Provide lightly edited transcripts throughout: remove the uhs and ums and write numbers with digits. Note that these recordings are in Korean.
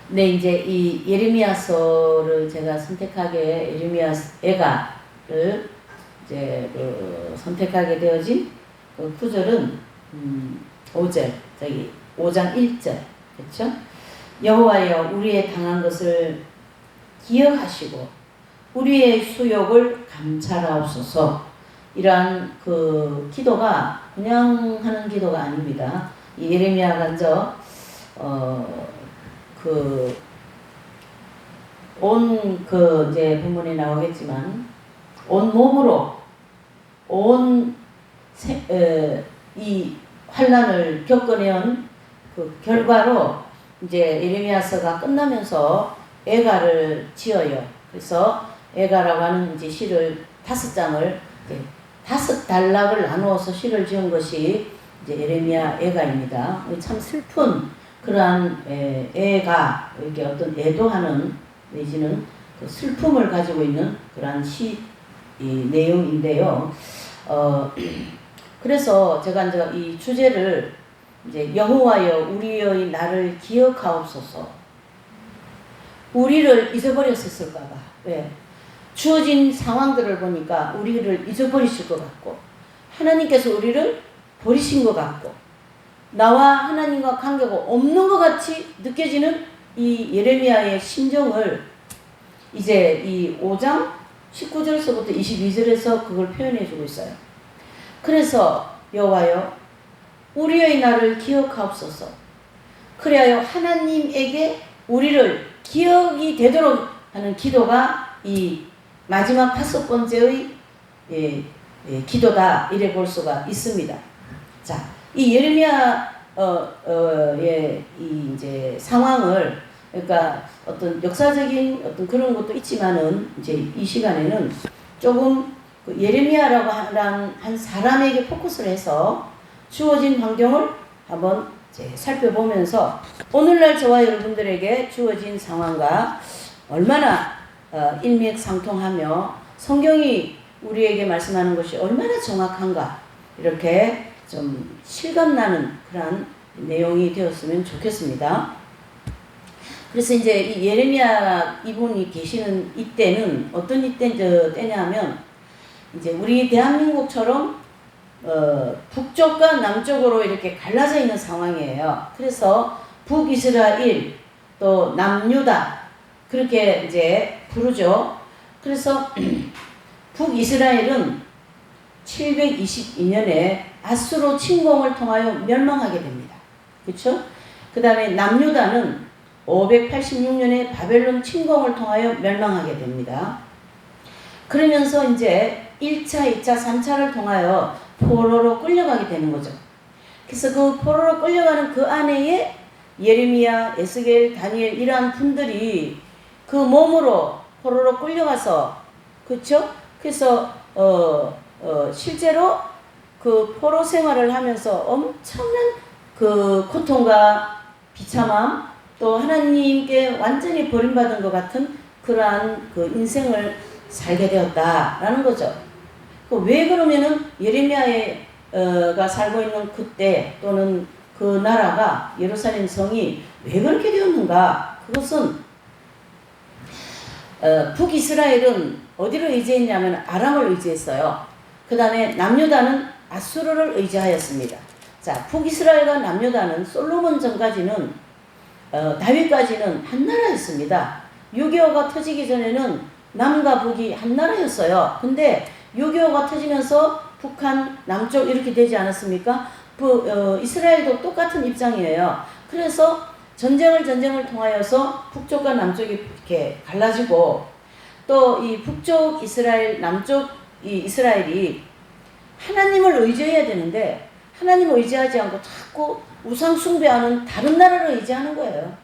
근데 이제 이 예레미야서를 제가 선택하게 예레미야 애가를 이제 선택하게 되어진 그 구절은 5절 저기 5장 1절 그렇죠? 여호와여 우리의 당한 것을 기억하시고 우리의 수욕을 감찰하옵소서. 이러한 그 기도가 그냥 하는 기도가 아닙니다. 이 예레미야가 먼저 이제 본문에 나오겠지만 온 몸으로 이 환난을 겪어내온 그 결과로 이제 예레미야서가 끝나면서 애가를 지어요. 그래서 애가라고 하는 이제 시를 5장을 5단락을 나누어서 시를 지은 것이 이제 예레미야 애가입니다. 참 슬픈 그러한 애가 이렇게 어떤 애도하는 내지는 그 슬픔을 가지고 있는 그러한 시 내용인데요. 그래서 제가 이제 이 주제를 이제 여호와여 우리의 나를 기억하옵소서. 우리를 잊어버렸을까봐. 왜? 주어진 상황들을 보니까 우리를 잊어버리실 것 같고 하나님께서 우리를 버리신 것 같고 나와 하나님과 관계가 없는 것 같이 느껴지는 이 예레미야의 심정을 이제 이 5장 19절에서부터 22절에서 그걸 표현해 주고 있어요. 그래서 여호와여 우리의 나를 기억하옵소서. 그래야 하나님에게 우리를 기억이 되도록 하는 기도가 이 마지막 5번째의 기도다 이래 볼 수가 있습니다. 자, 이 예레미야의 이 이제 상황을 그러니까 어떤 역사적인 어떤 그런 것도 있지만은 이제 이 시간에는 조금 그 예레미야라고 한 사람에게 포커스를 해서 주어진 환경을 한번 이제 살펴보면서 오늘날 저와 여러분들에게 주어진 상황과 얼마나 일맥상통하며 성경이 우리에게 말씀하는 것이 얼마나 정확한가 이렇게 좀 실감나는 그런 내용이 되었으면 좋겠습니다. 그래서 이제 이 예레미야 이분이 계시는 이때는 어떤 때냐면 이제 우리 대한민국처럼 북쪽과 남쪽으로 이렇게 갈라져 있는 상황이에요. 그래서 북이스라엘 또 남유다 그렇게 이제 부르죠. 그래서 북이스라엘은 722년에 아수르 침공을 통하여 멸망하게 됩니다. 그렇죠? 그 다음에 남유다는 586년에 바벨론 침공을 통하여 멸망하게 됩니다. 그러면서 이제 1차, 2차, 3차를 통하여 포로로 끌려가게 되는 거죠. 그래서 그 포로로 끌려가는 그 안에 예레미야, 에스겔, 다니엘 이러한 분들이 그 몸으로 포로로 끌려가서 그렇죠? 그래서 실제로 그 포로 생활을 하면서 엄청난 그 고통과 비참함 또 하나님께 완전히 버림받은 것 같은 그러한 그 인생을 살게 되었다라는 거죠. 왜 그러면은 예레미야가 살고 있는 그때 또는 그 나라가 예루살렘 성이 왜 그렇게 되었는가? 그것은 북이스라엘은 어디를 의지했냐면 아람을 의지했어요. 그 다음에 남유다는 아수르를 의지하였습니다. 자, 북이스라엘과 남유다는 솔로몬 전까지는 다윗까지는 한 나라였습니다. 6.25가 터지기 전에는 남과 북이 한 나라였어요. 근데 6.25가 터지면서 북한, 남쪽 이렇게 되지 않았습니까? 이스라엘도 똑같은 입장이에요. 그래서 전쟁을 통하여서 북쪽과 남쪽이 이렇게 갈라지고 또 이 북쪽 이스라엘, 남쪽 이 이스라엘이 하나님을 의지해야 되는데 하나님을 의지하지 않고 자꾸 우상 숭배하는 다른 나라를 의지하는 거예요.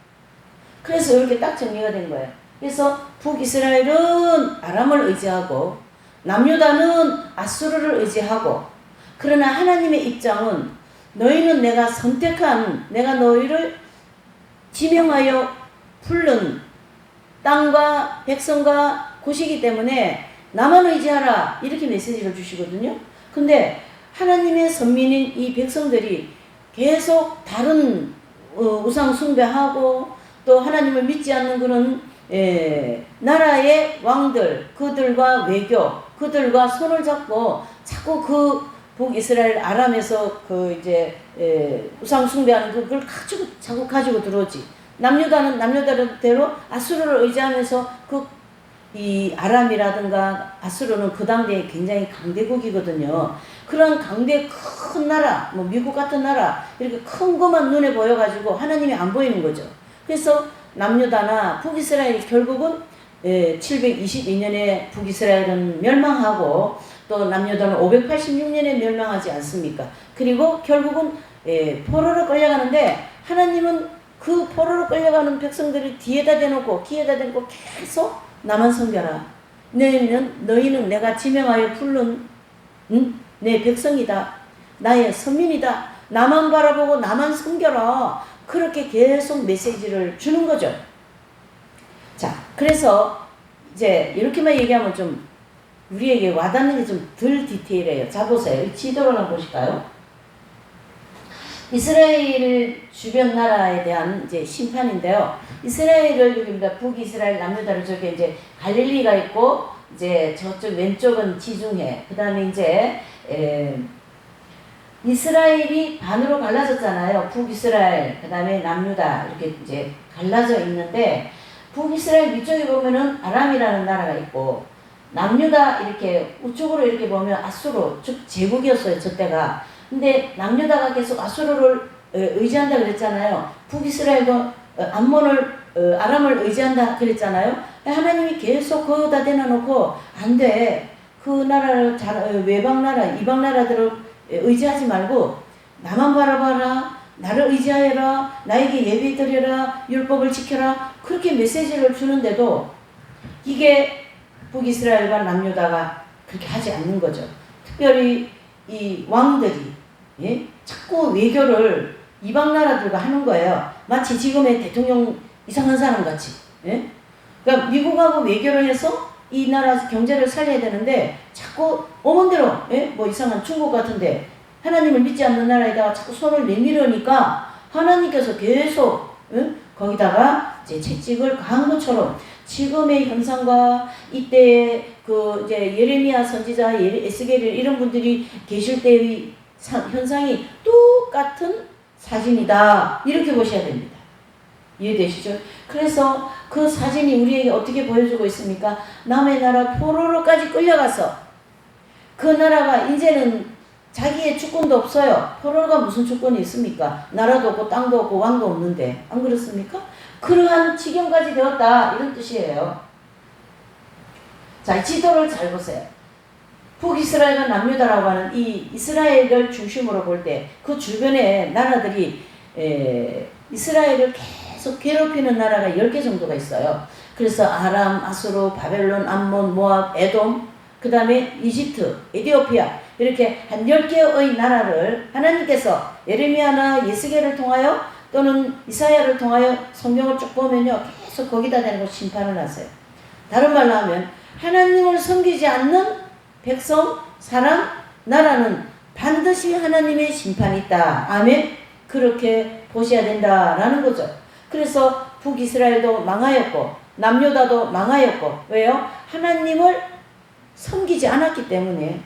그래서 이렇게 딱 정리가 된 거예요. 그래서 북이스라엘은 아람을 의지하고 남유다는 아수르를 의지하고 그러나 하나님의 입장은 너희는 내가 선택한 내가 너희를 지명하여 부른 땅과 백성과 곳이기 때문에 나만 의지하라 이렇게 메시지를 주시거든요. 근데 하나님의 선민인 이 백성들이 계속 다른 우상 숭배하고 또 하나님을 믿지 않는 그런 나라의 왕들, 그들과 외교, 그들과 손을 잡고 자꾸 그 북이스라엘 아람에서 그 이제 우상 숭배하는 그걸 가지고 자꾸 가지고 들어오지. 남유다는 남유다대로 아수르를 의지하면서 이 아람이라든가 아수르는 그 당대에 굉장히 강대국이거든요. 그런 강대 큰 나라, 뭐 미국 같은 나라 이렇게 큰 것만 눈에 보여가지고 하나님이 안 보이는 거죠. 그래서 남유다나 북이스라엘이 결국은 722년에 북이스라엘은 멸망하고 또 남유다는 586년에 멸망하지 않습니까? 그리고 결국은 포로로 끌려가는데 하나님은 그 포로로 끌려가는 백성들을 뒤에다 대놓고 귀에다 대놓고 계속 나만 섬겨라. 너희는 내가 지명하여 부른 내 백성이다. 나의 선민이다. 나만 바라보고 나만 섬겨라. 그렇게 계속 메시지를 주는 거죠. 자, 그래서 이제 이렇게만 얘기하면 좀 우리에게 와닿는 게 좀 덜 디테일해요. 자, 보세요. 지도를 한번 보실까요? 이스라엘 주변 나라에 대한 이제 심판인데요. 이스라엘을 여기입니다. 북이스라엘, 남유다를 저기 이제 갈릴리가 있고 이제 저쪽 왼쪽은 지중해. 그다음에 이제 이스라엘이 반으로 갈라졌잖아요. 북이스라엘, 그다음에 남유다 이렇게 이제 갈라져 있는데 북이스라엘 위쪽에 보면은 아람이라는 나라가 있고 남유다 이렇게 우측으로 이렇게 보면 아수르 즉 제국이었어요. 저 때가. 근데 남유다가 계속 아수르를 의지한다 그랬잖아요. 북이스라엘도 암몬을 아람을 의지한다 그랬잖아요. 하나님이 계속 거기다 대놔놓고 안 돼. 그 나라를 외방 나라, 이방 나라들을 의지하지 말고 나만 바라봐라. 나를 의지하여라. 나에게 예배 드려라. 율법을 지켜라. 그렇게 메시지를 주는데도 이게 북이스라엘과 남유다가 그렇게 하지 않는 거죠. 특별히 이 왕들이 자꾸 외교를 이방 나라들과 하는 거예요. 마치 지금의 대통령 이상한 사람 같이. 그러니까 미국하고 외교를 해서 이 나라 경제를 살려야 되는데 자꾸 오만대로 뭐 이상한 중국 같은데 하나님을 믿지 않는 나라에다가 자꾸 손을 내밀으니까 하나님께서 계속 거기다가 이제 채찍을 가한 것처럼 지금의 현상과 이때 그 이제 예레미야 선지자, 에스겔 이런 분들이 계실 때의 현상이 똑같은 사진이다. 이렇게 보셔야 됩니다. 이해되시죠? 그래서 그 사진이 우리에게 어떻게 보여주고 있습니까? 남의 나라 포로로까지 끌려가서 그 나라가 이제는 자기의 주권도 없어요. 포로가 무슨 주권이 있습니까? 나라도 없고 땅도 없고 왕도 없는데 안 그렇습니까? 그러한 지경까지 되었다 이런 뜻이에요. 자, 지도를 잘 보세요. 북이스라엘과 남유다라고 하는 이 이스라엘을 중심으로 볼 때 그 주변의 나라들이 이스라엘을 계속 괴롭히는 나라가 10개 정도가 있어요. 그래서 아람, 아수르, 바벨론, 암몬, 모압, 에돔, 그 다음에 이집트, 에티오피아 이렇게 한 10개의 나라를 하나님께서 예레미야나 예스겔을 통하여 또는 이사야를 통하여 성경을 쭉 보면요. 계속 거기다 대고 심판을 하세요. 다른 말로 하면 하나님을 섬기지 않는 백성, 사람, 나라는 반드시 하나님의 심판이 있다. 아멘. 그렇게 보셔야 된다라는 거죠. 그래서 북이스라엘도 망하였고 남유다도 망하였고 왜요? 하나님을 섬기지 않았기 때문에.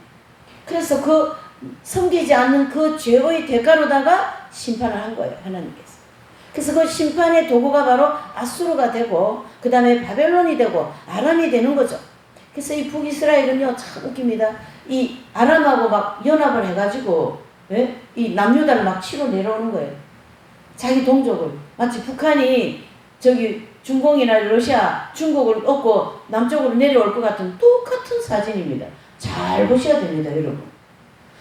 그래서 그 섬기지 않는 그 죄의 대가로다가 심판을 한 거예요. 하나님께서. 그래서 그 심판의 도구가 바로 아수르가 되고 그 다음에 바벨론이 되고 아람이 되는 거죠. 그래서 이 북이스라엘은요 참 웃깁니다. 이 아람하고 막 연합을 해가지고 이 남유다를 막 치러 내려오는 거예요. 자기 동족을. 마치 북한이 저기 중공이나 러시아, 중국을 얻고 남쪽으로 내려올 것 같은 똑같은 사진입니다. 잘 보셔야 됩니다, 여러분.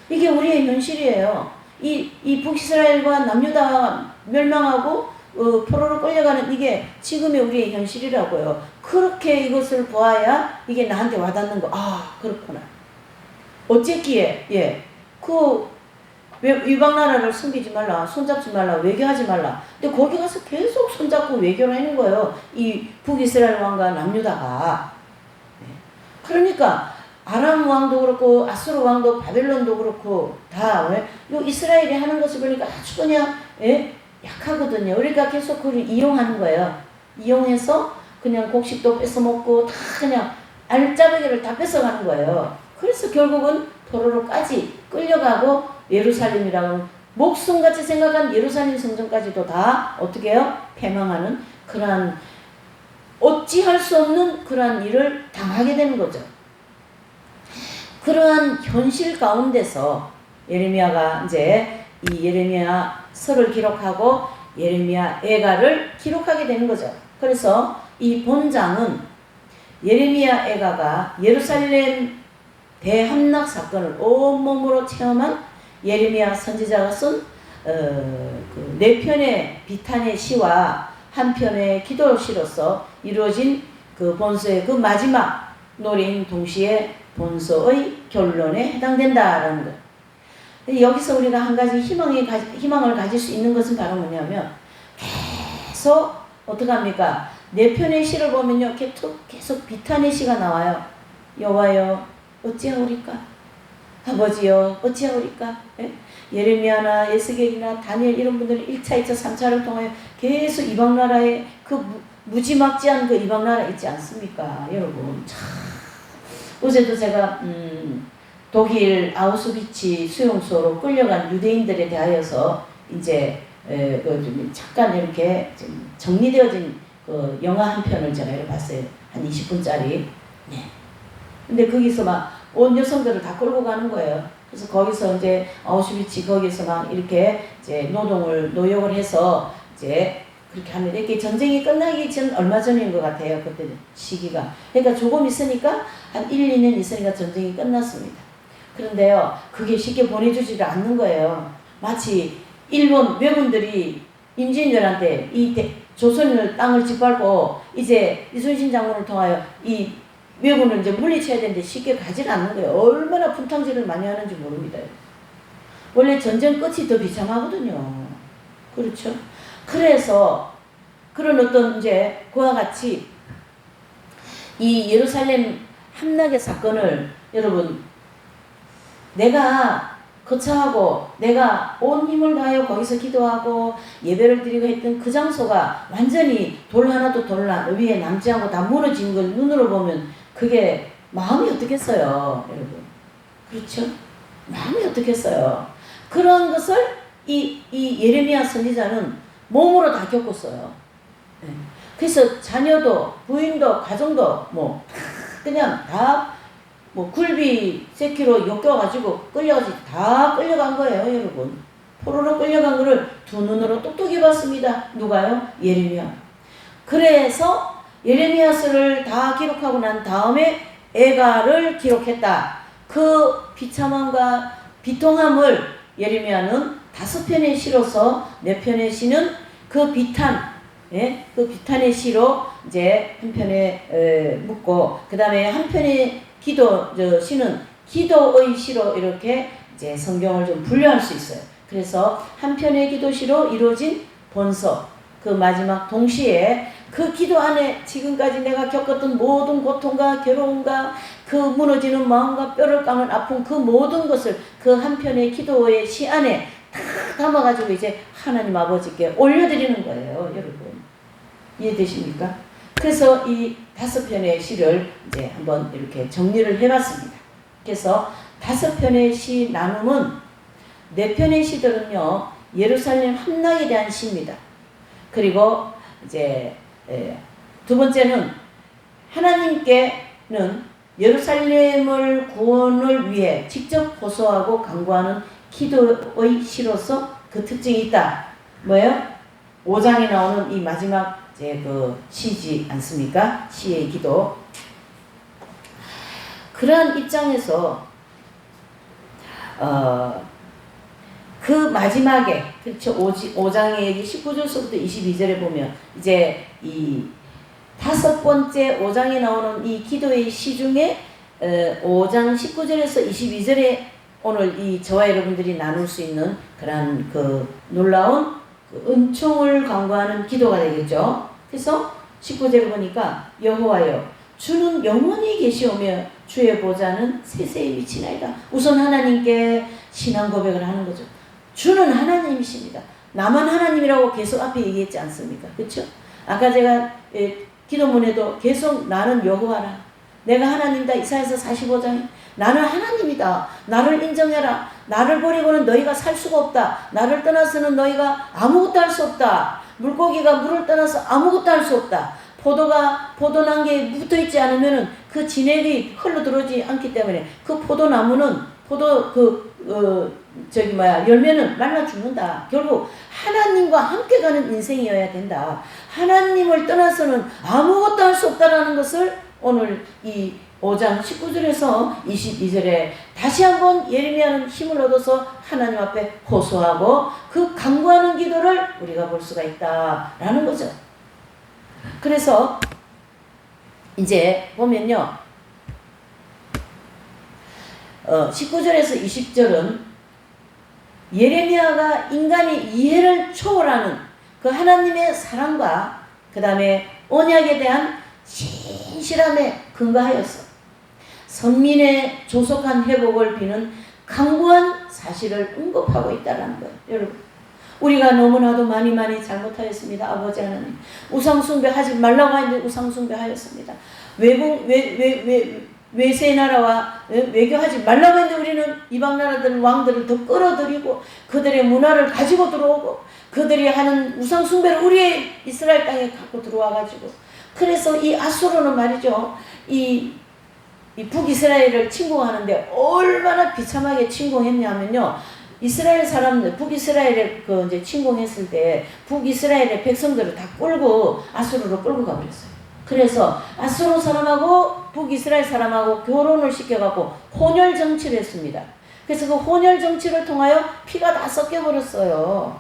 이게 우리의 현실이에요. 이 북이스라엘과 남유다가 멸망하고 포로로 끌려가는 이게 지금의 우리의 현실이라고요. 그렇게 이것을 보아야 이게 나한테 와닿는 거. 아, 그렇구나. 어쨌기에 이방 나라를 섬기지 말라, 손잡지 말라, 외교하지 말라. 근데 거기 가서 계속 손잡고 외교를 하는 거예요. 이 북이스라엘 왕과 남유다가. 그러니까 아람 왕도 그렇고 아수르 왕도 바벨론도 그렇고 다 요 이스라엘이 하는 것을 보니까 아주 그냥 약하거든요. 우리가 계속 그걸 이용하는 거예요. 이용해서 그냥 곡식도 뺏어 먹고 다 그냥 알짜배기를 다 뺏어가는 거예요. 그래서 결국은 포로로까지 끌려가고 예루살렘이라고 목숨같이 생각한 예루살렘 성전까지도 다 어떻게 해요? 패망하는 그러한 어찌할 수 없는 그러한 일을 당하게 되는 거죠. 그러한 현실 가운데서 예레미야가 이제 이 예레미야서를 기록하고 예레미야 애가를 기록하게 되는 거죠. 그래서 이 본장은 예레미야 애가가 예루살렘 대함락 사건을 온몸으로 체험한 예레미야 선지자가 쓴 네 편의 비탄의 시와 한 편의 기도시로서 이루어진 그 본서의 그 마지막 노래인 동시에 본서의 결론에 해당된다라는 것. 여기서 우리가 한 가지 희망을 가질 수 있는 것은 바로 뭐냐면 계속 어떻게 합니까? 네 편의 시를 보면요 계속 비탄의 시가 나와요. 여호와여 어찌하오리까? 아버지여 어찌하오리까? 예? 예레미야나 에스겔이나 다니엘 이런 분들은 1차, 2차, 3차를 통하여 계속 이방나라의 그 무지막지한 그 이방나라 있지 않습니까? 여러분 참 어제도 제가 독일 아우슈비츠 수용소로 끌려간 유대인들에 대하여서 이제 좀 잠깐 이렇게 좀 정리되어진 그 영화 한 편을 제가 이렇게 봤어요. 한 20분짜리. 네. 근데 거기서 막 온 여성들을 다 끌고 가는 거예요. 그래서 거기서 이제 아우슈비츠 거기서 막 이렇게 이제 노역을 해서 이제 그렇게 합니다. 이렇게 전쟁이 끝나기 전 얼마 전인 것 같아요. 그때 시기가. 그러니까 조금 있으니까 한 1, 2년 있으니까 전쟁이 끝났습니다. 그런데요, 그게 쉽게 보내주지를 않는 거예요. 마치 일본 왜군들이 임진왜란 이 조선을 땅을 짓밟고 이제 이순신 장군을 통하여 이 왜군을 이제 물리쳐야 되는데 쉽게 가지를 않는 거예요. 얼마나 분탕질을 많이 하는지 모릅니다. 원래 전쟁 끝이 더 비참하거든요. 그렇죠? 그래서 그런 어떤 이제 그와 같이 이 예루살렘 함락의 사건을 여러분 내가 거처하고 내가 온 힘을 다하여 거기서 기도하고 예배를 드리고 했던 그 장소가 완전히 돌 하나도 돌 위에 남지 않고 다 무너진 걸 눈으로 보면 그게 마음이 어떻겠어요, 여러분. 그렇죠? 마음이 어떻겠어요. 그런 것을 이 예레미야 선지자는 몸으로 다 겪었어요. 네. 그래서 자녀도 부인도 가정도 뭐 그냥 다 뭐 굴비 새끼로 엮여가지고 다 끌려간 거예요, 여러분. 포로로 끌려간 거를 두 눈으로 똑똑히 봤습니다. 누가요? 예레미야. 그래서 예레미야서를 다 기록하고 난 다음에 애가를 기록했다. 그 비참함과 비통함을 예레미야는 5편의 시로서 4편의 시는 그 비탄, 그 비탄의 시로 이제 한 편에 묻고 그 다음에 한 편의 시는 기도의 시로 이렇게 이제 성경을 좀 분류할 수 있어요. 그래서 한 편의 기도시로 이루어진 본서 그 마지막 동시에 그 기도 안에 지금까지 내가 겪었던 모든 고통과 괴로움과 그 무너지는 마음과 뼈를 깎는 아픔 그 모든 것을 그 한 편의 기도의 시 안에 다 담아가지고 이제 하나님 아버지께 올려드리는 거예요, 여러분. 이해되십니까? 그래서 이 5편의 시를 이제 한번 이렇게 정리를 해봤습니다. 그래서 5편의 시 나눔은 4편의 시들은요, 예루살렘 함락에 대한 시입니다. 그리고 이제 두 번째는 하나님께는 예루살렘을 구원을 위해 직접 호소하고 강구하는 기도의 시로서 그 특징이 있다. 뭐예요? 5장에 나오는 이 마지막 이제 그 시지 않습니까? 시의 기도. 그러한 입장에서 그 마지막에 그렇죠. 5장의 19절서부터 22절에 보면 이제 이 5번째 5장에 나오는 이 기도의 시 중에 5장 19절에서 22절에 오늘 이 저와 여러분들이 나눌 수 있는 그런 그 놀라운 그 은총을 간구하는 기도가 되겠죠. 그래서 19절을 보니까 여호와여 주는 영원히 계시오며 주의 보좌는 세세에 미치나이다. 우선 하나님께 신앙 고백을 하는 거죠. 주는 하나님이십니다. 나만 하나님이라고 계속 앞에 얘기했지 않습니까? 그렇죠? 아까 제가 기도문에도 계속 나는 여호와라. 내가 하나님이다. 이사야서 45장에 나는 하나님이다. 나를 인정해라. 나를 버리고는 너희가 살 수가 없다. 나를 떠나서는 너희가 아무것도 할 수 없다. 물고기가 물을 떠나서 아무것도 할 수 없다. 포도가 포도난개에 붙어있지 않으면은 그 진액이 흘러 들어오지 않기 때문에 그 포도나무는 열매는 말라 죽는다. 결국 하나님과 함께 가는 인생이어야 된다. 하나님을 떠나서는 아무것도 할 수 없다라는 것을 오늘 이 5장 19절에서 22절에 다시 한번 예레미야는 힘을 얻어서 하나님 앞에 호소하고 그 간구하는 기도를 우리가 볼 수가 있다라는 거죠. 그래서 이제 보면요. 19절에서 20절은 예레미야가 인간의 이해를 초월하는 그 하나님의 사랑과 그 다음에 언약에 대한 신실함에 근거하여서 선민의 조속한 회복을 비는 강구한 사실을 언급하고 있다는 거예요. 여러분, 우리가 너무나도 많이 잘못하였습니다. 아버지 하나님, 우상숭배 하지 말라고 하는데 우상숭배 하였습니다. 외세 나라와 외교하지 말라고 했는데 우리는 이방 나라들 왕들을 더 끌어들이고 그들의 문화를 가지고 들어오고 그들이 하는 우상숭배를 우리의 이스라엘 땅에 갖고 들어와가지고, 그래서 이 아수르는 말이죠, 이 북이스라엘을 침공하는데 얼마나 비참하게 침공했냐면요, 이스라엘 사람들, 북이스라엘을 이제 침공했을 때 북이스라엘의 백성들을 다 끌고 아수르로 끌고 가버렸어요. 그래서 아수르 사람하고 북이스라엘 사람하고 결혼을 시켜갖고 혼혈 정치를 했습니다. 그래서 그 혼혈 정치를 통하여 피가 다 섞여버렸어요.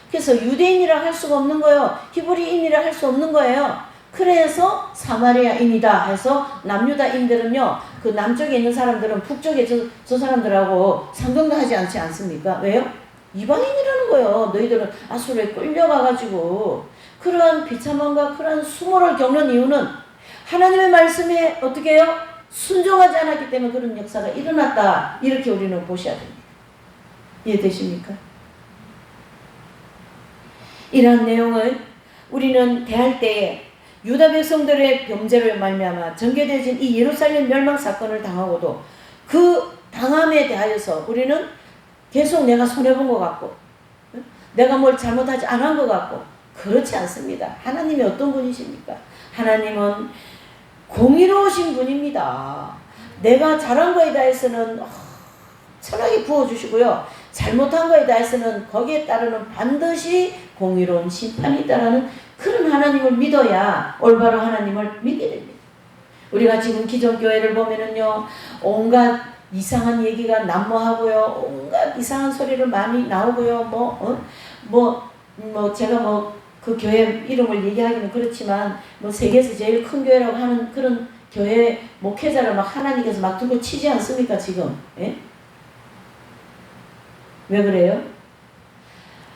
그래서 유대인이라 할 수가 없는 거예요. 히브리인이라 할 수 없는 거예요. 그래서 사마리아인이다 해서 남유다인들은요, 그 남쪽에 있는 사람들은 북쪽에 저 사람들하고 상종도 하지 않습니까? 왜요? 이방인이라는 거예요. 너희들은 아수르에 끌려가가지고. 그러한 비참함과 그러한 수모를 겪는 이유는 하나님의 말씀에 어떻게 해요? 순종하지 않았기 때문에 그런 역사가 일어났다. 이렇게 우리는 보셔야 됩니다. 이해되십니까? 이러한 내용을 우리는 대할 때에 유다 백성들의 범죄를 말미암아 전개되어진 이 예루살렘 멸망 사건을 당하고도 그 당함에 대하여서 우리는 계속 내가 손해본 것 같고 내가 뭘 잘못하지 않은 것 같고, 그렇지 않습니다. 하나님이 어떤 분이십니까? 하나님은 공의로우신 분입니다. 내가 잘한 거에 대해서는 천하게 부어주시고요, 잘못한 거에 대해서는 거기에 따르는 반드시 공의로운 심판이 있다라는 그런 하나님을 믿어야 올바른 하나님을 믿게 됩니다. 우리가 지금 기존 교회를 보면은요, 온갖 이상한 얘기가 난무하고요, 온갖 이상한 소리를 많이 나오고요, 제가 그 교회 이름을 얘기하기는 그렇지만 세계에서 제일 큰 교회라고 하는 그런 교회 목회자를 막 하나님께서 막 들고 치지 않습니까 지금? 예? 왜 그래요?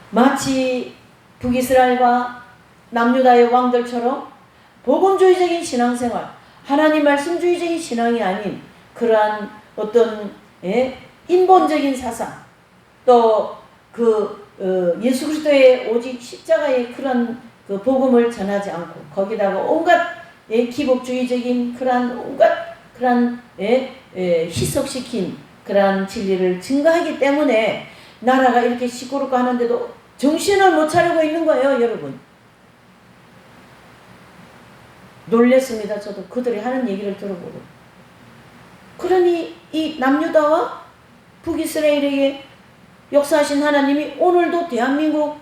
마치 북이스라엘과 남유다의 왕들처럼 복음주의적인 신앙생활, 하나님 말씀주의적인 신앙이 아닌 그러한 어떤 인본적인 사상, 또 예수 그리스도의 오직 십자가의 그런 그 복음을 전하지 않고 거기다가 온갖 기복주의적인 온갖 희석시킨 그러한 진리를 증거하기 때문에 나라가 이렇게 시끄럽고 하는데도 정신을 못 차리고 있는 거예요, 여러분. 놀랬습니다. 저도 그들이 하는 얘기를 들어보고. 그러니 이 남유다와 북이스라엘에게 역사하신 하나님이 오늘도 대한민국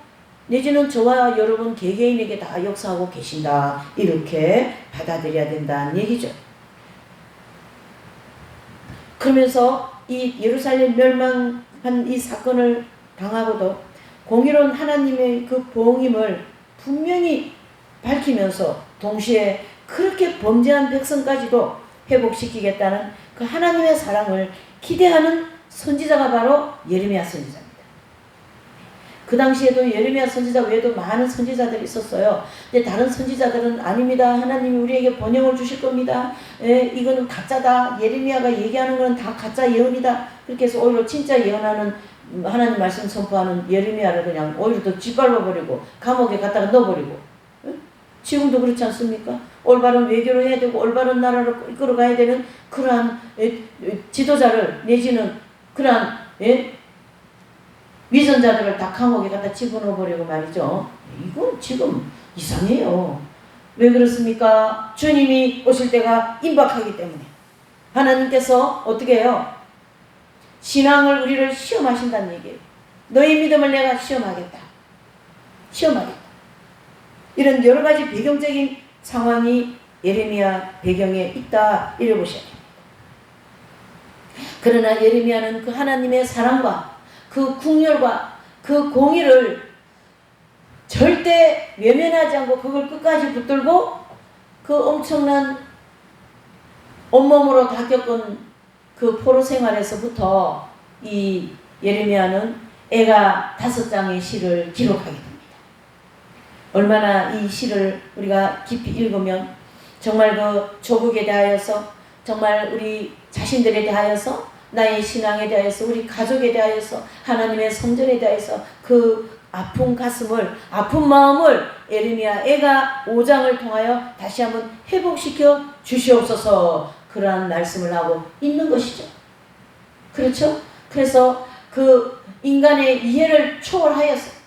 내지는 저와 여러분 개개인에게 다 역사하고 계신다. 이렇게 받아들여야 된다는 얘기죠. 그러면서 이 예루살렘 멸망한 이 사건을 당하고도 공의로운 하나님의 그 보응임을 분명히 밝히면서 동시에 그렇게 범죄한 백성까지도 회복시키겠다는 그 하나님의 사랑을 기대하는 선지자가 바로 예레미야 선지자입니다. 그 당시에도 예레미야 선지자 외에도 많은 선지자들이 있었어요. 근데 다른 선지자들은 아닙니다. 하나님이 우리에게 번영을 주실 겁니다. 이거는 가짜다. 예레미야가 얘기하는 건 다 가짜 예언이다. 그렇게 해서 오히려 진짜 예언하는 하나님 말씀 선포하는 예레미야를 그냥 오히려 더 짓밟아버리고 감옥에 갖다가 넣어버리고 지금도 그렇지 않습니까? 올바른 외교를 해야 되고 올바른 나라를 이끌어가야 되는 그러한 지도자를 내지는 그러한 위선자들을 다 감옥에 갖다 집어넣어 보려고 말이죠. 이건 지금 이상해요. 왜 그렇습니까? 주님이 오실 때가 임박하기 때문에 하나님께서 어떻게 해요? 신앙을 우리를 시험하신다는 얘기예요. 너희 믿음을 내가 시험하겠다. 시험하겠다. 이런 여러 가지 배경적인 상황이 예레미야 배경에 있다. 이래보셔야 됩니다. 그러나 예레미야는 그 하나님의 사랑과 그 궁열과 그 공의를 절대 외면하지 않고 그걸 끝까지 붙들고 그 엄청난 온몸으로 다 겪은 그 포로 생활에서부터 이 예레미야는 애가 5장의 시를 기록하게 됩니다. 얼마나 이 시를 우리가 깊이 읽으면 정말 그 조국에 대하여서 정말 우리 자신들에 대하여서 나의 신앙에 대하여서 우리 가족에 대하여서 하나님의 성전에 대하여서 그 아픈 가슴을 아픈 마음을 예레미야 애가 5장을 통하여 다시 한번 회복시켜 주시옵소서 그러한 말씀을 하고 있는 것이죠. 그렇죠? 그래서 그 인간의 이해를 초월하여서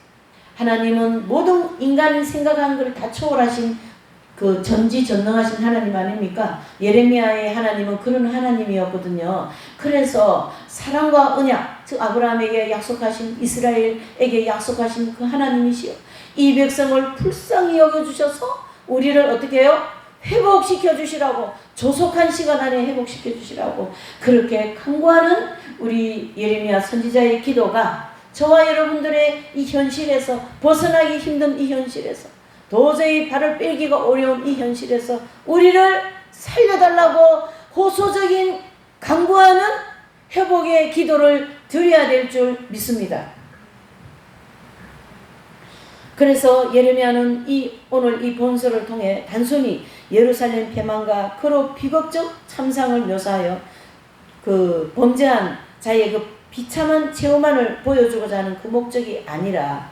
하나님은 모든 인간이 생각하는 것을 다 초월하신 그 전지전능하신 하나님 아닙니까? 예레미야의 하나님은 그런 하나님이었거든요. 그래서 사랑과 언약, 즉 아브라함에게 약속하신 이스라엘에게 약속하신 그 하나님이시여 이 백성을 불쌍히 여겨주셔서 우리를 어떻게 해요? 회복시켜 주시라고 조속한 시간 안에 회복시켜 주시라고 그렇게 간구하는 우리 예레미야 선지자의 기도가 저와 여러분들의 이 현실에서 벗어나기 힘든 이 현실에서 도저히 발을 빼기가 어려운 이 현실에서 우리를 살려달라고 호소적인 간구하는 회복의 기도를 드려야 될 줄 믿습니다. 그래서 예레미야는 오늘 이 본서를 통해 단순히 예루살렘 폐망과 그로 비극적 참상을 묘사하여 그 범죄한 자의 그 비참한 체험만을 보여주고자 하는 그 목적이 아니라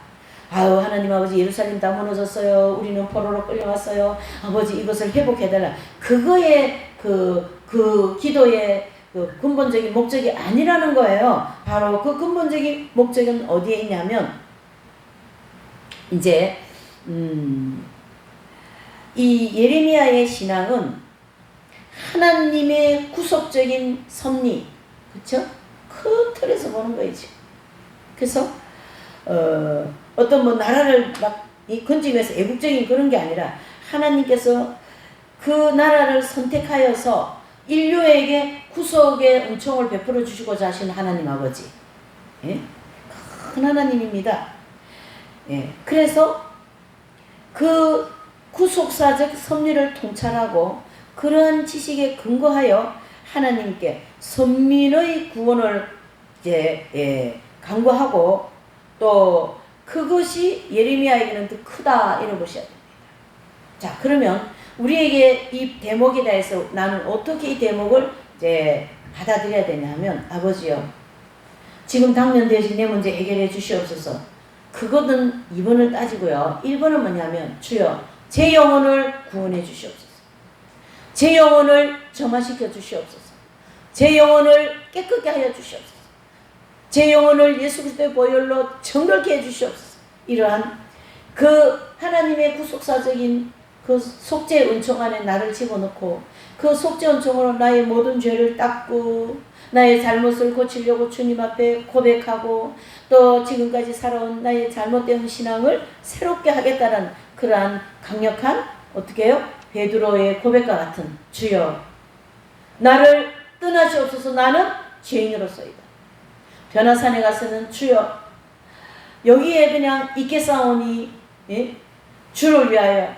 아유 하나님 아버지 예루살렘 다 무너졌어요. 우리는 포로로 끌려왔어요. 아버지 이것을 회복해달라. 그거의 그 기도의 그 근본적인 목적이 아니라는 거예요. 바로 그 근본적인 목적은 어디에 있냐면 이제 이 예레미야의 신앙은 하나님의 구속적인 섭리, 그렇죠? 큰 틀에서 보는 거예요. 그래서 어떤 뭐 나라를 막 건지면서 애국적인 그런 게 아니라 하나님께서 그 나라를 선택하여서 인류에게 구속의 은총을 베풀어 주시고자 하신 하나님 아버지, 예? 큰 하나님입니다. 예. 그래서 그 구속사적 섭리를 통찰하고 그러한 지식에 근거하여 하나님께 선민의 구원을 이제 간구하고 또 그것이 예레미야에게는 더 크다 이런 것이야 됩니다. 자 그러면 우리에게 이 대목에 대해서 나는 어떻게 이 대목을 이제 받아들여야 되냐면 아버지요 지금 당면되어진 내 문제 해결해 주시옵소서. 그거는 2번을 따지고요. 1번은 뭐냐면 주여 제 영혼을 구원해 주시옵소서. 제 영혼을 정화시켜 주시옵소서. 제 영혼을 깨끗게 하여 주시옵소서. 제 영혼을 예수 그리스도의 보혈로 정결케 해 주시옵소서. 이러한 그 하나님의 구속사적인 그 속죄 은총 안에 나를 집어넣고 그 속죄 은총으로 나의 모든 죄를 닦고 나의 잘못을 고치려고 주님 앞에 고백하고 또 지금까지 살아온 나의 잘못된 신앙을 새롭게 하겠다는 그러한 강력한 어떻게 해요? 베드로의 고백과 같은 주여 나를 떠나시옵소서 나는 죄인으로서이다. 변화산에 가서는 주여 여기에 그냥 있겠사오니 예? 주를 위하여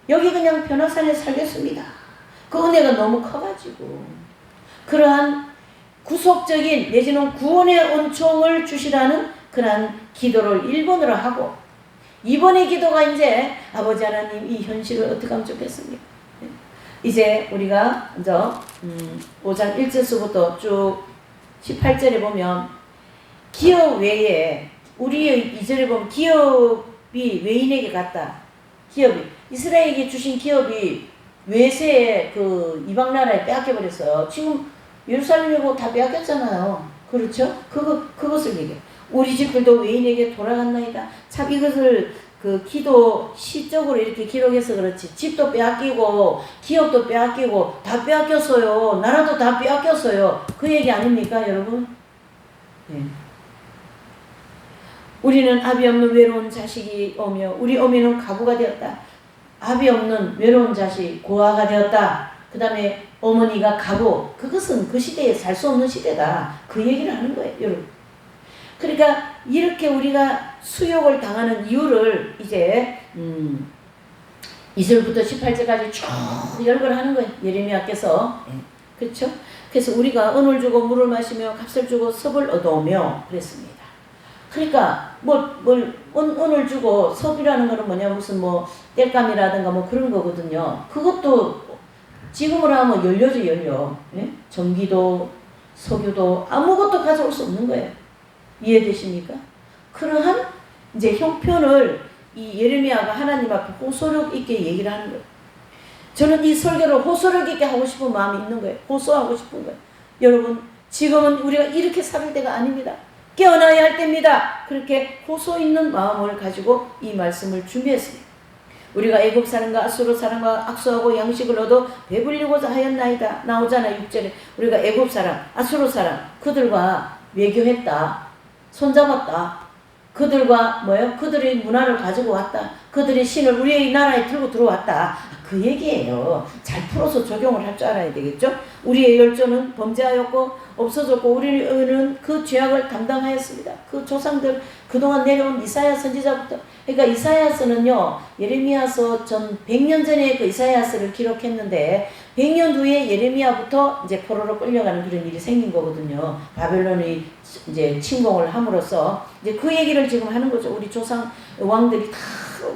여기 그냥 변화산에 살겠습니다. 그 은혜가 너무 커가지고 그러한 구속적인 내지는 구원의 은총을 주시라는 그러한 기도를 1번으로 하고 2번의 기도가 이제 아버지 하나님 이 현실을 어떻게 하면 좋겠습니까? 이제 우리가 먼저 5장 1절서부터 쭉 18절에 보면 기업 외에 우리의 2절에 보면 기업이 외인에게 갔다. 기업이 이스라엘에게 주신 기업이 외세에 이방 나라에 빼앗겨 버렸어요. 지금 예루살렘이고 다 빼앗겼잖아요. 그렇죠? 그것을 얘기해. 우리 집들도 외인에게 돌아갔나이다. 참 이것을 기도 시적으로 이렇게 기록해서 그렇지. 집도 빼앗기고 기업도 빼앗기고 다 빼앗겼어요. 나라도 다 빼앗겼어요. 그 얘기 아닙니까, 여러분? 네. 우리는 아비 없는 외로운 자식이 오며 우리 어미는 가부가 되었다. 아비 없는 외로운 자식 고아가 되었다. 그 다음에 어머니가 가부. 그것은 그 시대에 살 수 없는 시대다. 그 얘기를 하는 거예요, 여러분. 그러니까 이렇게 우리가 수욕을 당하는 이유를 이제 2절부터 18절까지 쭉 열거하는 거예요. 예레미야께서. 그렇죠? 그래서 우리가 은을 주고 물을 마시며 값을 주고 섭을 얻어오며 그랬습니다. 그러니까 은을 주고 섭이라는 거는 뭐냐, 무슨 땔감이라든가 그런 거거든요. 그것도 지금으로 하면 연료죠, 연료. 예? 전기도 석유도 아무것도 가져올 수 없는 거예요. 이해되십니까? 그러한 이제 형편을 이 예레미야가 하나님 앞에 호소력 있게 얘기를 하는 거예요. 저는 이 설교를 호소력 있게 하고 싶은 마음이 있는 거예요. 호소하고 싶은 거예요. 여러분, 지금은 우리가 이렇게 살 때가 아닙니다. 깨어나야 할 때입니다. 그렇게 호소 있는 마음을 가지고 이 말씀을 준비했습니다. 우리가 애굽 사람과 아수르 사람과 악수하고 양식을 얻어 배불리고자 하였나이다. 나오잖아, 6절에. 우리가 애굽 사람, 아수르 사람, 그들과 외교했다. 손잡았다. 그들과 그들의 문화를 가지고 왔다. 그들의 신을 우리의 나라에 들고 들어왔다. 그 얘기예요. 잘 풀어서 적용을 할 줄 알아야 되겠죠? 우리의 열조는 범죄하였고 없어졌고 우리는 그 죄악을 담당하였습니다. 그 조상들 그동안 내려온 이사야 선지자부터. 그러니까 이사야서는요, 예레미야서 전 100년 전에 그 이사야서를 기록했는데 100년 후에 예레미야부터 이제 포로로 끌려가는 그런 일이 생긴 거거든요. 바벨론이 이제 침공을 함으로써 이제 그 얘기를 지금 하는 거죠. 우리 조상 왕들이 다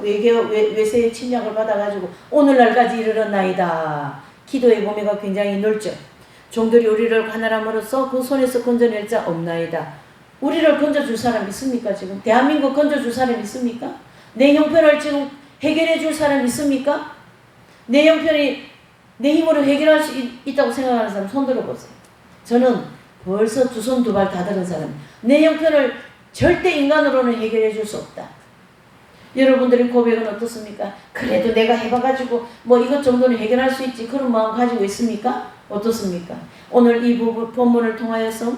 외세의 침략을 받아가지고 오늘날까지 이르렀나이다. 기도의 범위가 굉장히 넓죠. 종들이 우리를 가난함으로써 그 손에서 건져낼 자 없나이다. 우리를 건져줄 사람 있습니까? 지금 대한민국 건져줄 사람 있습니까? 내 형편을 지금 해결해 줄 사람 있습니까? 내 형편이 내 힘으로 해결할 수 있다고 생각하는 사람 손 들어보세요. 저는 벌써 두 손 두 발 다 들은 사람. 내 형편을 절대 인간으로는 해결해 줄 수 없다. 여러분들의 고백은 어떻습니까? 그래도 내가 해봐가지고 이것 정도는 해결할 수 있지, 그런 마음 가지고 있습니까? 어떻습니까? 오늘 이 본문을 통하여서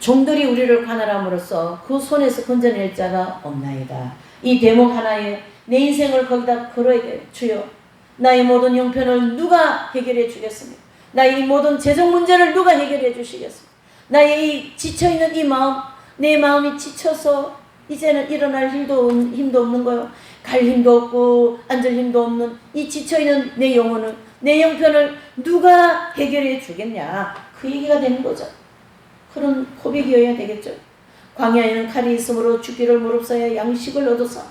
종들이 우리를 가난함으로써 그 손에서 건져낼 자가 없나이다. 이 대목 하나에 내 인생을 거기다 걸어야 돼요. 주여, 나의 모든 형편을 누가 해결해 주겠습니까? 나의 이 모든 재정 문제를 누가 해결해 주시겠습니까? 나의 이 지쳐있는 이 마음, 내 마음이 지쳐서 이제는 일어날 힘도 없는 거요. 갈 힘도 없고 앉을 힘도 없는 이 지쳐있는 내 영혼을, 내 형편을 누가 해결해 주겠냐. 그 얘기가 되는 거죠. 그런 고백이어야 되겠죠. 광야에는 칼이 있으므로 죽기를 무릅써야 양식을 얻어서,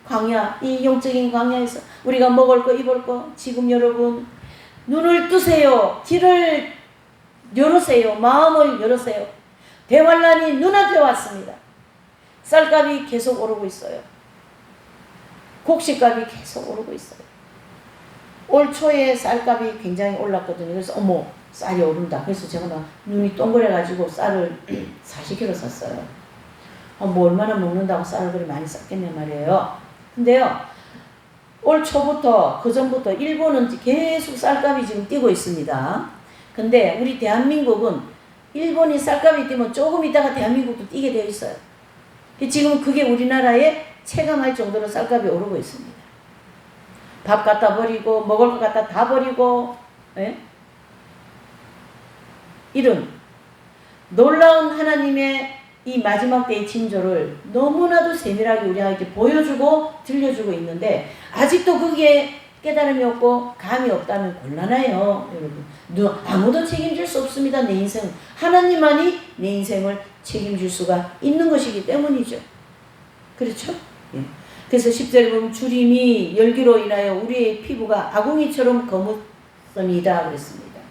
광야, 이 영적인 광야에서 우리가 먹을 거 입을 거, 지금 여러분 눈을 뜨세요. 귀를 열으세요. 마음을 열으세요. 대환란이 눈앞에 왔습니다. 쌀값이 계속 오르고 있어요. 곡식값이 계속 오르고 있어요. 올 초에 쌀값이 굉장히 올랐거든요. 그래서 어머, 쌀이 오른다. 그래서 제가 막 눈이 동그래가지고 쌀을 40kg 샀어요. 얼마나 먹는다고 쌀을 그리 많이 샀겠냐 말이에요. 근데요, 올 초부터 그 전부터 일본은 계속 쌀값이 지금 뛰고 있습니다. 근데 우리 대한민국은 일본이 쌀값이 뛰면 조금 있다가 대한민국도 뛰게 되어 있어요. 지금 그게 우리나라에 체감할 정도로 쌀값이 오르고 있습니다. 밥 갖다 버리고 먹을 것 갖다 다 버리고, 예? 이런 놀라운 하나님의 이 마지막 때의 징조를 너무나도 세밀하게 우리에게 보여주고 들려주고 있는데 아직도 그게 깨달음이 없고 감이 없다면 곤란해요. 여러분, 아무도 책임질 수 없습니다. 내 인생, 하나님만이 내 인생을 책임질 수가 있는 것이기 때문이죠. 그렇죠? 예. 그래서 10절에 보면 주림이 열기로 인하여 우리의 피부가 아궁이처럼 거뭇습니다 그랬습니다.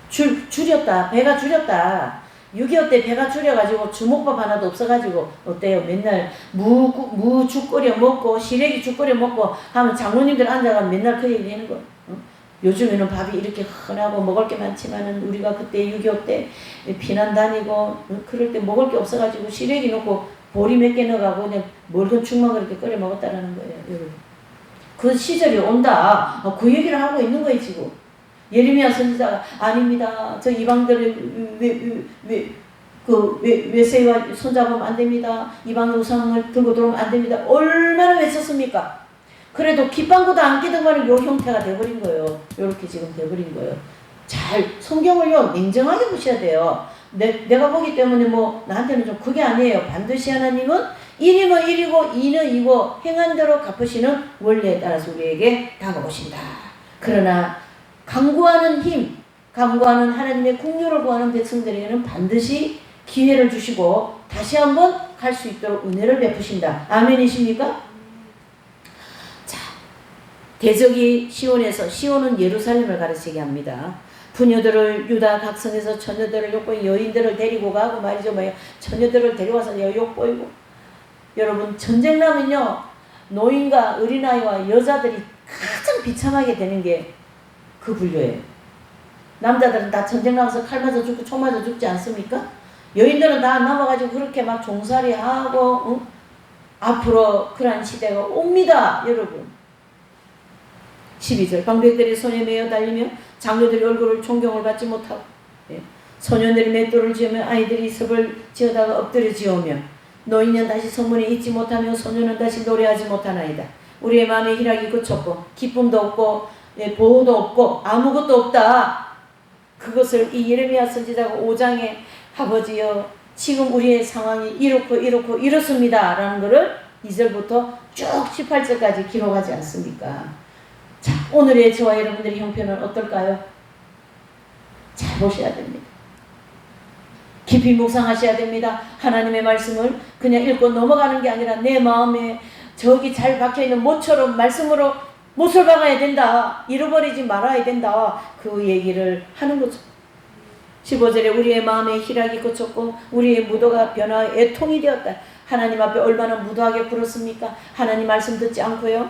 줄였다. 배가 줄였다. 6.25 때 배가 줄여가지고 주먹밥 하나도 없어가지고 어때요? 맨날 무죽 끓여 먹고 시래기 죽 끓여 먹고 하면 장로님들 앉아가 맨날 그 얘기 하는 거예요. 요즘에는 밥이 이렇게 흔하고 먹을 게 많지만은 우리가 그때 6.25 때 피난 다니고 그럴 때 먹을 게 없어가지고 시래기 넣고 보리 몇 개 넣어가고 그냥 멀건 죽만 그렇게 끓여 먹었다라는 거예요. 여러분. 그 시절이 온다. 그 얘기를 하고 있는 거예요 지금. 예레미야 선지자가 아닙니다. 저 이방들을 외세와 손잡으면 안 됩니다. 이방 우상을 들고 들어오면 안 됩니다. 얼마나 외쳤습니까? 그래도 깃방구도 안 끼더만은 요 형태가 돼버린 거예요. 요렇게 지금 돼버린 거예요. 잘 성경을요 냉정하게 보셔야 돼요. 내가 보기 때문에 뭐 나한테는 좀 그게 아니에요. 반드시 하나님은 일이면 일이고 이는 이고 행한 대로 갚으시는 원리에 따라서 우리에게 다가오신다. 그러나 강구하는 힘, 강구하는 하나님의 긍휼을 구하는 백성들에게는 반드시 기회를 주시고 다시 한번 갈 수 있도록 은혜를 베푸신다. 아멘이십니까? 자, 대적이 시온에서, 시온은 예루살렘을 가르치게 합니다. 부녀들을 유다 각성에서 처녀들을 욕보이고 여인들을 데리고 가고 말이죠. 뭐예요? 처녀들을 데려와서 욕보이고. 여러분 전쟁 나면요 노인과 어린아이와 여자들이 가장 비참하게 되는 게 그 분류예요. 남자들은 다 전쟁 나가서 칼 맞아 죽고 총 맞아 죽지 않습니까? 여인들은 다 남아가지고 그렇게 막 종살이 하고 앞으로 그러한 시대가 옵니다. 여러분 12절 방백들이 손에 매어 달리며 장로들이 얼굴을 존경을 받지 못하고 소년들이 맷돌을 지으며 아이들이 섭을 지어다가 엎드려 지으며 노인은 다시 성문에 있지 못하며 소년은 다시 노래하지 못하나이다. 우리의 마음에 희락이 그쳤고 기쁨도 없고 보호도 없고 아무것도 없다. 그것을 이 예레미야 선지자가 5장에 아버지여 지금 우리의 상황이 이렇고 이렇습니다 라는 것을 2절부터 쭉 18절까지 기록하지 않습니까? 자, 오늘의 저와 여러분들의 형편은 어떨까요? 잘 보셔야 됩니다. 깊이 묵상하셔야 됩니다. 하나님의 말씀을 그냥 읽고 넘어가는 게 아니라 내 마음에 저기 잘 박혀있는 못처럼 말씀으로 못을 박아야 된다. 잃어버리지 말아야 된다. 그 얘기를 하는 거죠. 15절에 우리의 마음에 희락이 그쳤고 우리의 무도가 변화의 애통이 되었다. 하나님 앞에 얼마나 무도하게 굴었습니까? 하나님 말씀 듣지 않고요.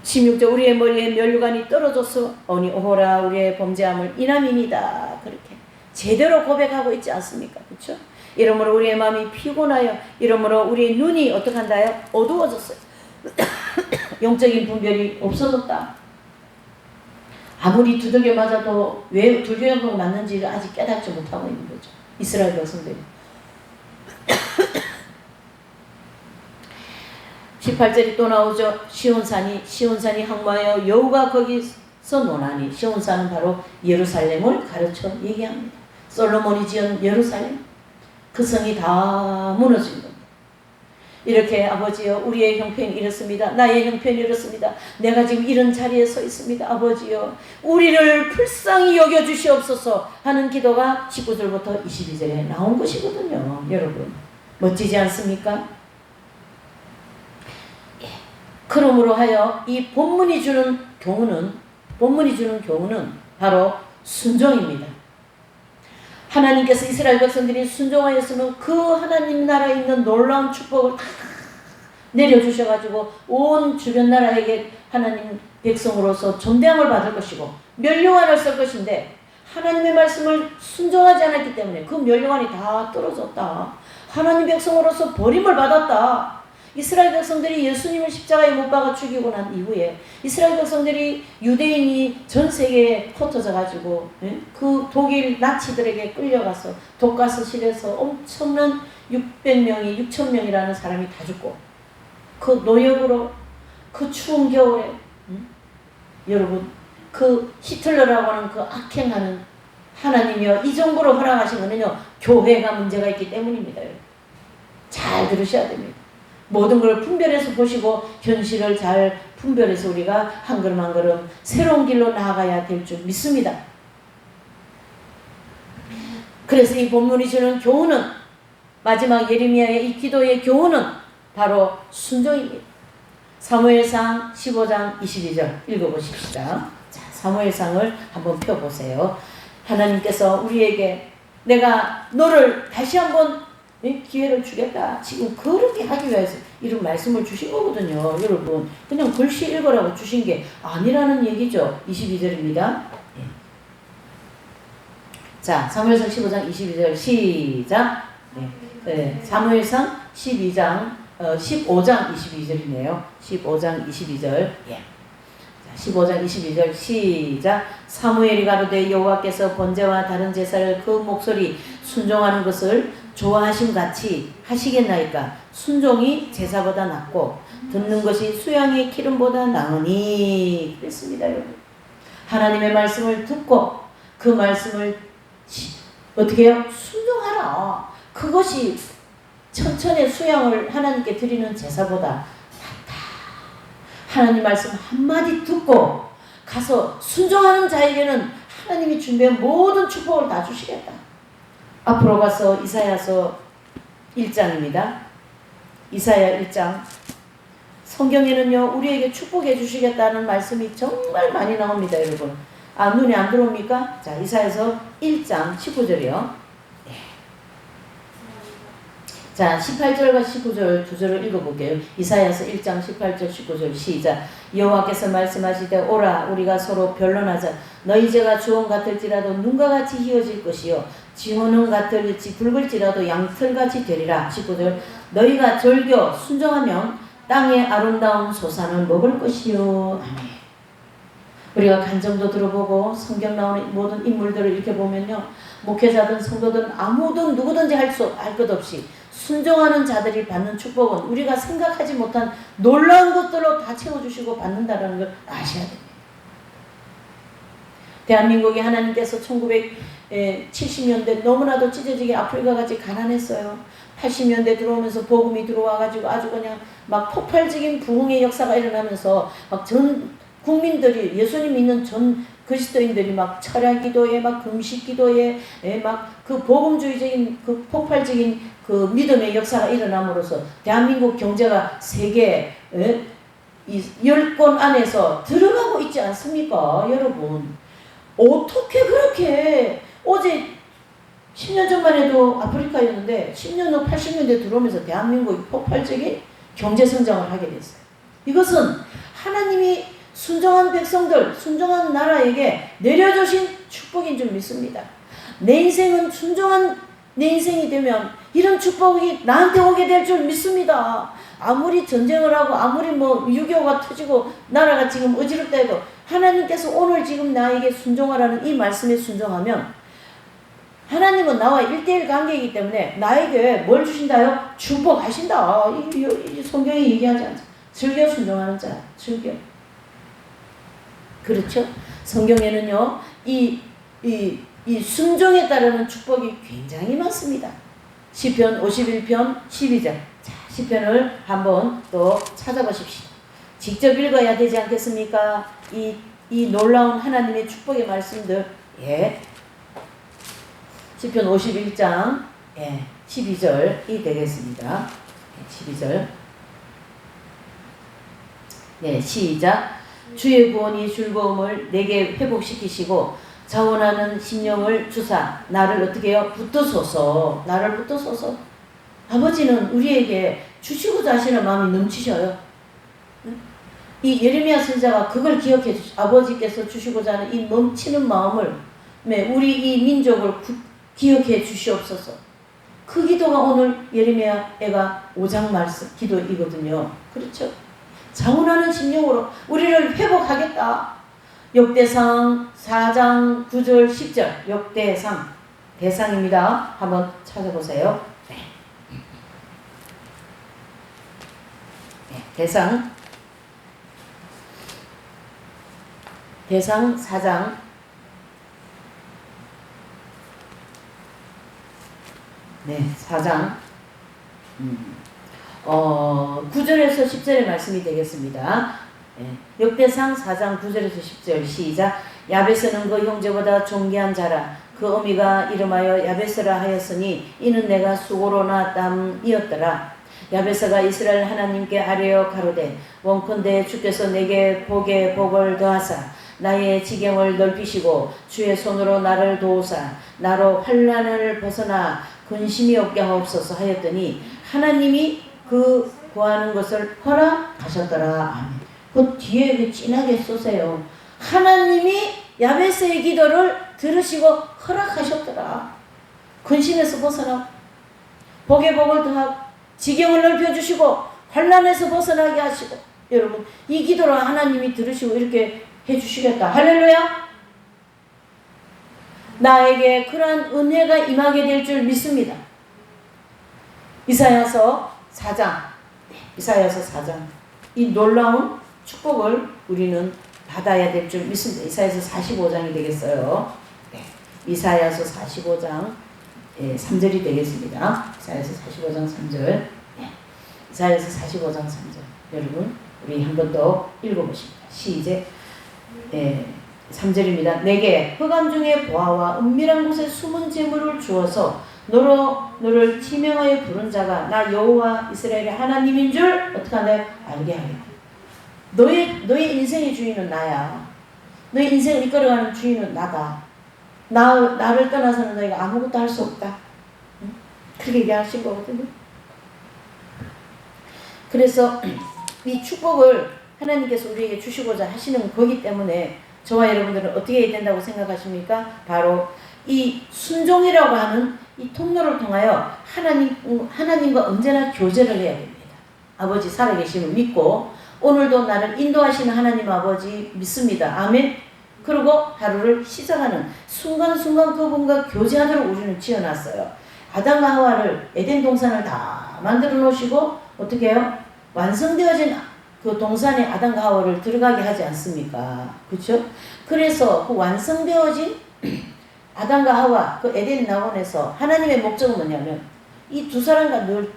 16절 우리의 머리에 면류관이 떨어졌어. 오니 오호라 우리의 범죄함을 이남이니다. 그렇게 제대로 고백하고 있지 않습니까? 그렇죠? 이러므로 우리의 마음이 피곤하여 이러므로 우리의 눈이 어떡한다요? 어두워졌어요. 영적인 분별이 없어졌다. 아무리 두들겨 맞아도 왜 두들겨 맞는지를 아직 깨닫지 못하고 있는 거죠. 이스라엘 백성들이. 18절이 또 나오죠. 시온산이 항모하여 여호가 거기서 노나니. 시온산은 바로 예루살렘을 가르쳐 얘기합니다. 솔로몬이 지은 예루살렘. 그 성이 다 무너진 겁니다. 이렇게 아버지여 우리의 형편이 이렇습니다. 나의 형편이 이렇습니다. 내가 지금 이런 자리에 서 있습니다. 아버지여 우리를 불쌍히 여겨주시옵소서 하는 기도가 19절부터 22절에 나온 것이거든요. 여러분 멋지지 않습니까? 예. 그러므로 하여 이 본문이 주는 교훈은 바로 순종입니다. 하나님께서 이스라엘 백성들이 순종하였으면 그 하나님 나라에 있는 놀라운 축복을 다 내려주셔가지고 온 주변 나라에게 하나님 백성으로서 존대함을 받을 것이고 멸류관을 쓸 것인데 하나님의 말씀을 순종하지 않았기 때문에 그 멸류관이 다 떨어졌다. 하나님 백성으로서 버림을 받았다. 이스라엘 백성들이 예수님을 십자가에 못 박아 죽이고 난 이후에 이스라엘 백성들이 유대인이 전 세계에 흩어져 가지고 그 독일 나치들에게 끌려가서 독가스실에서 엄청난 600명이 6,000명이라는 사람이 다 죽고 그 노역으로 그 추운 겨울에 여러분 그 히틀러라고 하는 그 악행하는 하나님이요 이 정도로 허락하신 거는요 교회가 문제가 있기 때문입니다. 잘 들으셔야 됩니다. 모든 걸 분별해서 보시고 현실을 잘 분별해서 우리가 한 걸음 한 걸음 새로운 길로 나아가야 될 줄 믿습니다. 그래서 이 본문이 주는 교훈은 마지막 예레미야의 이 기도의 교훈은 바로 순종입니다. 사무엘상 15장 22절 읽어보십시다. 자, 사무엘상을 한번 펴보세요. 하나님께서 우리에게 내가 너를 다시 한번 기회를 주겠다. 지금 그렇게 하기 위해서 이런 말씀을 주신 거거든요. 여러분 그냥 글씨 읽으라고 주신 게 아니라는 얘기죠. 22절입니다. 자, 사무엘상 15장 22절 시작. 사무엘상 15장 22절이네요. 15장 22절. 15장 22절 시작. 사무엘이 가로되 여호와께서 번제와 다른 제사를 그 목소리 순종하는 것을 좋아하심 같이 하시겠나이까. 순종이 제사보다 낫고 듣는 것이 수양의 기름보다 나으니. 그랬습니다. 여러분 하나님의 말씀을 듣고 그 말씀을 어떻게 해요? 순종하라. 그것이 천천의 수양을 하나님께 드리는 제사보다 낫다. 하나님 말씀 한마디 듣고 가서 순종하는 자에게는 하나님이 준비한 모든 축복을 다 주시겠다. 앞으로 가서 이사야서 1장입니다. 이사야 1장. 성경에는요 우리에게 축복해 주시겠다는 말씀이 정말 많이 나옵니다. 여러분 눈에 안 들어옵니까? 자, 이사야서 1장 19절이요. 자, 18절과 19절 두 절을 읽어볼게요. 이사야서 1장 18절 19절 시작. 여호와께서 말씀하시되 오라 우리가 서로 변론하자. 너희 죄가 주홍 같을지라도 눈과 같이 희어질 것이요 지호는 같을지 붉을지라도 양털같이 되리라. 19절. 너희가 절겨 순종하면 땅의 아름다운 소산을 먹을 것이요. 아멘. 우리가 간정도 들어보고 성경 나오는 모든 인물들을 이렇게 보면요 목회자든 성도든 아무든 누구든지 할 것 없이 순종하는 자들이 받는 축복은 우리가 생각하지 못한 놀라운 것들로 다 채워주시고 받는다는 걸 아셔야 됩니다. 대한민국이 하나님께서 1970년대 너무나도 찢어지게 아프리카 같이 가난했어요. 80년대 들어오면서 복음이 들어와가지고 아주 그냥 막 폭발적인 부흥의 역사가 일어나면서 막 전 국민들이 예수님 믿는 전 그리스도인들이 막 철야 기도에 막 금식 기도에 막 그 복음주의적인 그 폭발적인 그 믿음의 역사가 일어남으로써 대한민국 경제가 세계 이 10권 안에서 들어가고 있지 않습니까? 여러분 어떻게 그렇게 어제 10년 전만 해도 아프리카였는데 10년 후 80년대 들어오면서 대한민국이 폭발적인 경제 성장을 하게 됐어요. 이것은 하나님이 순종한 백성들, 순종한 나라에게 내려주신 축복인 줄 믿습니다. 내 인생은 순종한 내 인생이 되면 이런 축복이 나한테 오게 될 줄 믿습니다. 아무리 전쟁을 하고 아무리 뭐 6.25가 터지고 나라가 지금 어지럽다 해도 하나님께서 오늘 지금 나에게 순종하라는 이 말씀에 순종하면 하나님은 나와 1대1 관계이기 때문에 나에게 뭘 주신다요? 축복하신다. 이 성경에 얘기하지 않죠. 즐겨 순종하는 자, 즐겨. 그렇죠? 성경에는요, 이 순종에 따르는 축복이 굉장히 많습니다. 시편 51편 12절. 자, 시편을 한번 또 찾아보십시오. 직접 읽어야 되지 않겠습니까? 이 놀라운 하나님의 축복의 말씀들. 시편 51장 12절이 되겠습니다. 12절. 시작. 주의 구원이 즐거움을 내게 회복시키시고 자원하는 심령을 주사 나를 어떻게 해요? 붙드소서. 나를 붙드소서. 아버지는 우리에게 주시고자 하시는 마음이 넘치셔요. 이 예레미야 선지자가 그걸 기억해 주시고 아버지께서 주시고자 하는 이 넘치는 마음을 우리 이 민족을 기억해 주시옵소서. 그 기도가 오늘 예레미야가 5장 말씀 기도이거든요. 그렇죠? 자원하는 심령으로 우리를 회복하겠다. 역대상 4장 9절 10절 역대상 대상입니다. 한번 찾아보세요. 대상 4장 4장 9절에서 10절의 말씀이 되겠습니다. 역대상 4장 9절에서 10절 시작. 야베스는 그 형제보다 존귀한 자라. 그 어미가 이름하여 야베스라 하였으니 이는 내가 수고로나 땀이었더라. 야베스가 이스라엘 하나님께 아뢰어 가로되 원컨대 주께서 내게 복에 복을 더하사 나의 지경을 넓히시고 주의 손으로 나를 도우사 나로 환난을 벗어나 근심이 없게 하옵소서 하였더니 하나님이 그 구하는 것을 허락하셨더라. 아멘. 그 뒤에 그 진하게 쏘세요. 하나님이 야베스의 기도를 들으시고 허락하셨더라. 근심에서 벗어나 복에 복을 더하고 지경을 넓혀주시고 환난에서 벗어나게 하시고, 여러분 이 기도를 하나님이 들으시고 이렇게 해주시겠다. 할렐루야. 나에게 그러한 은혜가 임하게 될 줄 믿습니다. 이사야서 4장, 이사야서 4장, 이 놀라운 축복을 우리는 받아야 될 줄 믿습니다. 이사야서 45장이 되겠어요. 네. 이사야서 45장 3절이 되겠습니다. 이사야서 45장 3절. 네. 이사야서 45장 3절. 여러분 우리 한 번 더 읽어보십니다. 시작. 3절입니다. 내게 흑암 중에 보아와 은밀한 곳에 숨은 재물을 주어서 너를 지명하여 부른 자가 나 여호와 이스라엘의 하나님인 줄 어떻게 하나요? 알게 하겠다. 너의 인생의 주인은 나야. 너의 인생을 이끌어가는 주인은 나다. 나를 떠나서는 너희가 아무것도 할 수 없다. 그렇게 얘기하신 거거든요. 그래서 이 축복을 하나님께서 우리에게 주시고자 하시는 거기 때문에 저와 여러분들은 어떻게 해야 된다고 생각하십니까? 바로 이 순종이라고 하는 이 통로를 통하여 하나님과 언제나 교제를 해야 됩니다. 아버지 살아계심을 믿고 오늘도 나를 인도하시는 하나님 아버지 믿습니다. 아멘. 그리고 하루를 시작하는 순간순간 그분과 교제하도록 우리는 지어놨어요. 아담과 하와를 에덴 동산을 다 만들어 놓으시고 어떻게 해요? 완성되어진 그 동산에 아담과 하와를 들어가게 하지 않습니까? 그렇죠? 그래서 그 완성되어진 아담과 하와 그 에덴 낙원에서 하나님의 목적은 뭐냐면 이 두 사람과 늘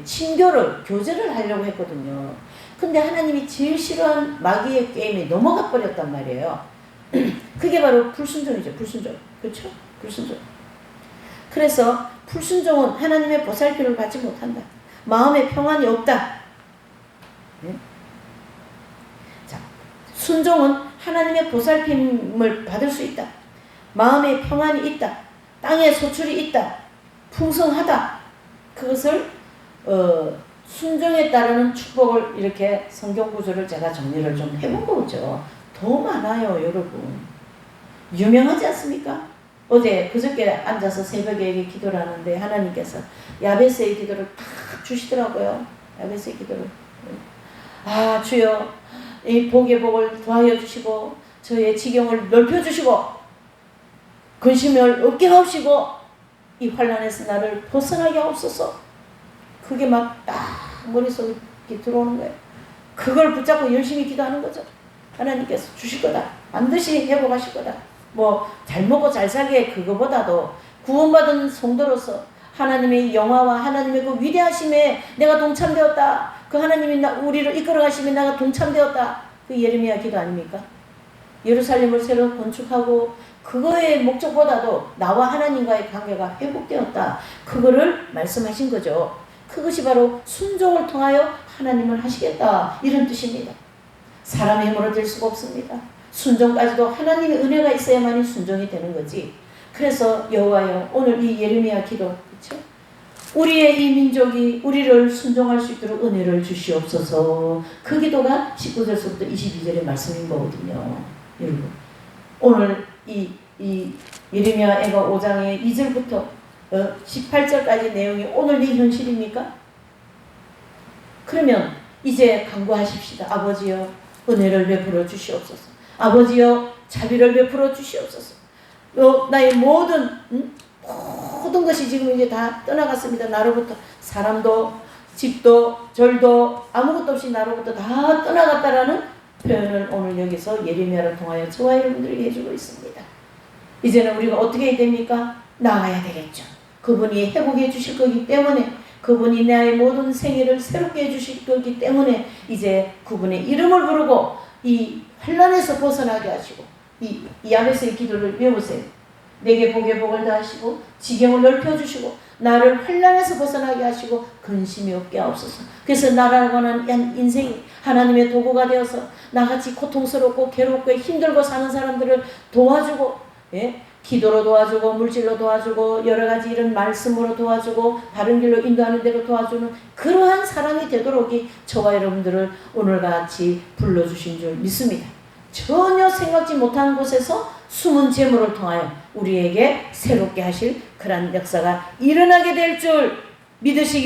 친교를 교제를 하려고 했거든요. 근데 하나님이 제일 싫어하는 마귀의 게임에 넘어가 버렸단 말이에요. 그게 바로 불순종이죠. 불순종. 그렇죠? 불순종. 그래서 불순종은 하나님의 보살핌을 받지 못한다. 마음에 평안이 없다. 자, 순종은 하나님의 보살핌을 받을 수 있다. 마음에 평안이 있다. 땅에 소출이 있다. 풍성하다. 그것을 순종에 따르는 축복을 이렇게 성경 구조를 제가 정리를 좀 해본 거죠. 더 많아요, 여러분. 유명하지 않습니까? 그저께 앉아서 새벽에 기도를 하는데 하나님께서 야베스의 기도를 딱 주시더라고요. 야베스의 기도를. 아, 주여, 이 복의 복을 더하여 주시고 저의 지경을 넓혀 주시고 근심을 없게 하시고 이 환난에서 나를 벗어나게 하옵소서. 그게 막 딱 머릿속에 들어오는 거예요. 그걸 붙잡고 열심히 기도하는 거죠. 하나님께서 주실 거다. 반드시 회복하실 거다. 잘 먹고 잘 살게 그거보다도 구원받은 성도로서 하나님의 영화와 하나님의 그 위대하심에 내가 동참되었다. 그 하나님이 우리를 이끌어 가시면 내가 동참되었다. 그 예레미야 기도 아닙니까? 예루살렘을 새로 건축하고 그거의 목적보다도 나와 하나님과의 관계가 회복되었다. 그거를 말씀하신 거죠. 그것이 바로 순종을 통하여 하나님을 하시겠다. 이런 뜻입니다. 사람의 힘으로 될 수가 없습니다. 순종까지도 하나님의 은혜가 있어야만이 순종이 되는 거지. 그래서 여호와여 오늘 이 예레미야 기도, 그렇죠? 우리의 이 민족이 우리를 순종할 수 있도록 은혜를 주시옵소서. 그 기도가 19절부터 22절의 말씀인 거거든요. 여러분 오늘 이 예레미야 5장의 2절부터 18절까지 내용이 오늘 이 현실입니까? 그러면 이제 간구하십시다. 아버지여 은혜를 베풀어 주시옵소서. 아버지여 자비를 베풀어 주시옵소서. 나의 모든 것이 지금 이제 다 떠나갔습니다. 나로부터 사람도 집도 절도 아무것도 없이 나로부터 다 떠나갔다라는 표현을 오늘 여기서 예레미야를 통하여 저와 여러분들에게 해주고 있습니다. 이제는 우리가 어떻게 해야 됩니까? 나아가야 되겠죠. 그분이 회복해 주실 거기 때문에, 그분이 나의 모든 생애를 새롭게 해주실 거기 때문에 이제 그분의 이름을 부르고 이 환난에서 벗어나게 하시고 이 야베스의 기도를 외우세요. 내게 복의 복을 다하시고 지경을 넓혀주시고 나를 환난에서 벗어나게 하시고 근심이 없게 하옵소서. 그래서 나라고 하는 인생이 하나님의 도구가 되어서 나같이 고통스럽고 괴롭고 힘들고 사는 사람들을 도와주고, 예? 기도로 도와주고 물질로 도와주고 여러 가지 이런 말씀으로 도와주고 바른 길로 인도하는 대로 도와주는 그러한 사람이 되도록 저와 여러분들을 오늘과 같이 불러주신 줄 믿습니다. 전혀 생각지 못한 곳에서 숨은 재물을 통하여 우리에게 새롭게 하실 그런 역사가 일어나게 될 줄 믿으시기를